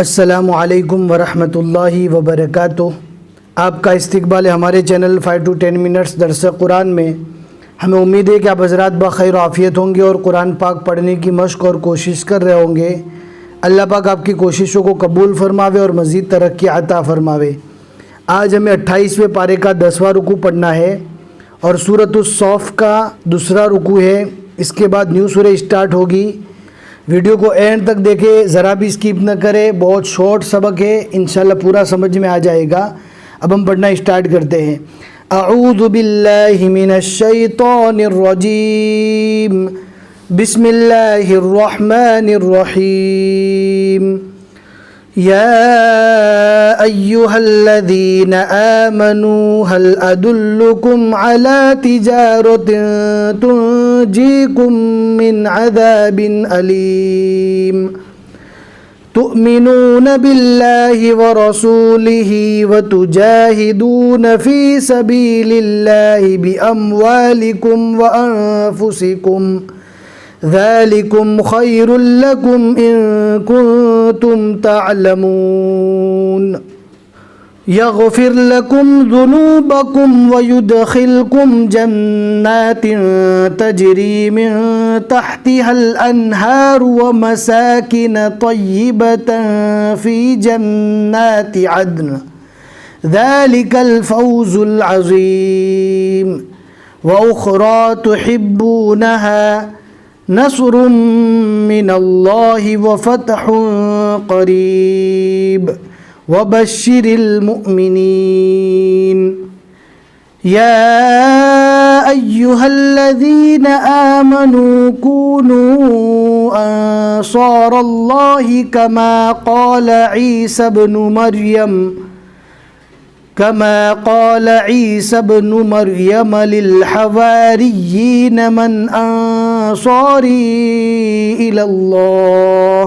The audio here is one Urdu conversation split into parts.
السلام علیکم ورحمۃ اللہ وبرکاتہ۔ آپ کا استقبال ہے ہمارے چینل 5 to 10 منٹس درس قرآن میں۔ ہمیں امید ہے کہ آپ حضرات بخیر و عافیت ہوں گے اور قرآن پاک پڑھنے کی مشق اور کوشش کر رہے ہوں گے۔ اللہ پاک آپ کی کوششوں کو قبول فرماوے اور مزید ترقی عطا فرماوے۔ آج ہمیں 28ویں پارے کا 10واں رکوع پڑھنا ہے اور سورۃ الصف کا دوسرا رکوع ہے۔ اس کے بعد نیو سورہ اسٹارٹ ہوگی۔ ویڈیو کو اینڈ تک دیکھیں، ذرا بھی اسکپ نہ کرے، بہت شارٹ سبق ہے، انشاءاللہ پورا سمجھ میں آ جائے گا۔ اب ہم پڑھنا اسٹارٹ کرتے ہیں۔ اعوذ باللہ من الشیطان الرجیم، بسم اللہ الرحمن الرحیم۔ یا ایہا الذین آمنوا هل ادلکم علی تجارۃ تنجیکم من عذاب علیم تؤمنون باللہ ورسولہ وتجاہدون فی سبیل اللہ باموالکم وانفسکم ذالکم خیر لکم ان کنتم تعلمون یغفر لکم ذنوبکم ویدخلکم جنات تجری من تحتها الانہار ومساکن طیبۃ فی جنات عدن ذالک الفوز العظیم واخری تحبونها نصر من اللہ وفتح قریب وبشر المؤمنین۔ یا ایہا الذین آمنوا کونوا انصار اللہ کما قال عیسی ابن مریم للحواریین من انصاری الی اللہ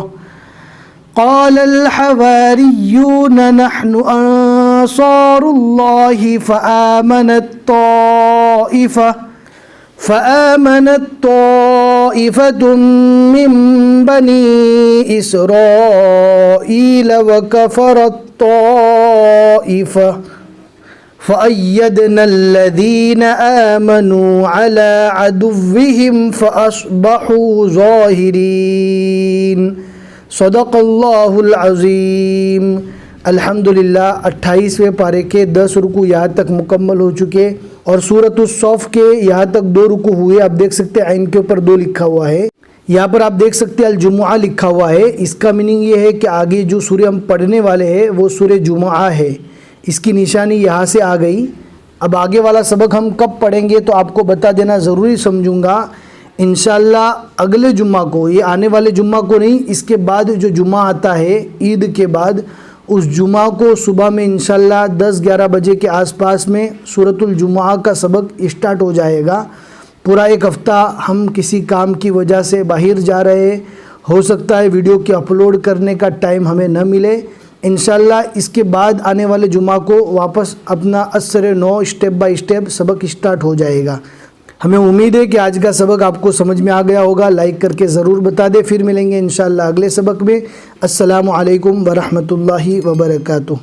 قال الحواریون نحن انصار اللہ فآمنت طائفة من بنی اسرائیل وکفرت طائفة فأيدنا الذين آمنوا على عدوهم فأصبحوا ظاهرين صدق اللہ العظیم۔ الحمدللہ 28ویں پارے کے 10 رکوع یہاں تک مکمل ہو چکے اور سورۃ الصف کے یہاں تک 2 رکوع ہوئے۔ آپ دیکھ سکتے ہیں عین کے اوپر 2 لکھا ہوا ہے، یہاں پر آپ دیکھ سکتے ہیں الجمعہ لکھا ہوا ہے۔ اس کا میننگ یہ ہے کہ آگے جو سورہ ہم پڑھنے والے ہیں وہ سورہ جمعہ ہے، اس کی نشانی یہاں سے آ گئی۔ اب آگے والا سبق ہم کب پڑھیں گے تو آپ کو بتا دینا ضروری سمجھوں گا۔ انشاءاللہ اگلے جمعہ کو، یہ آنے والے جمعہ کو نہیں، اس کے بعد جو جمعہ آتا ہے عید کے بعد، اس جمعہ کو صبح میں انشاءاللہ 10-11 بجے کے آس پاس میں سورۃ الجمعہ کا سبق اسٹارٹ ہو جائے گا۔ پورا ایک ہفتہ ہم کسی کام کی وجہ سے باہر جا رہے ہیں، ہو سکتا ہے ویڈیو کے اپلوڈ کرنے کا ٹائم ہمیں نہ ملے۔ انشاءاللہ اس کے بعد آنے والے جمعہ کو واپس اپنا اثر 9 اسٹیپ بائی اسٹیپ سبق اسٹارٹ ہو جائے گا۔ ہمیں امید ہے کہ آج کا سبق آپ کو سمجھ میں آ گیا ہوگا۔ لائک کر کے ضرور بتا دیں۔ پھر ملیں گے انشاءاللہ اگلے سبق میں۔ السلام علیکم ورحمۃ اللہ وبرکاتہ۔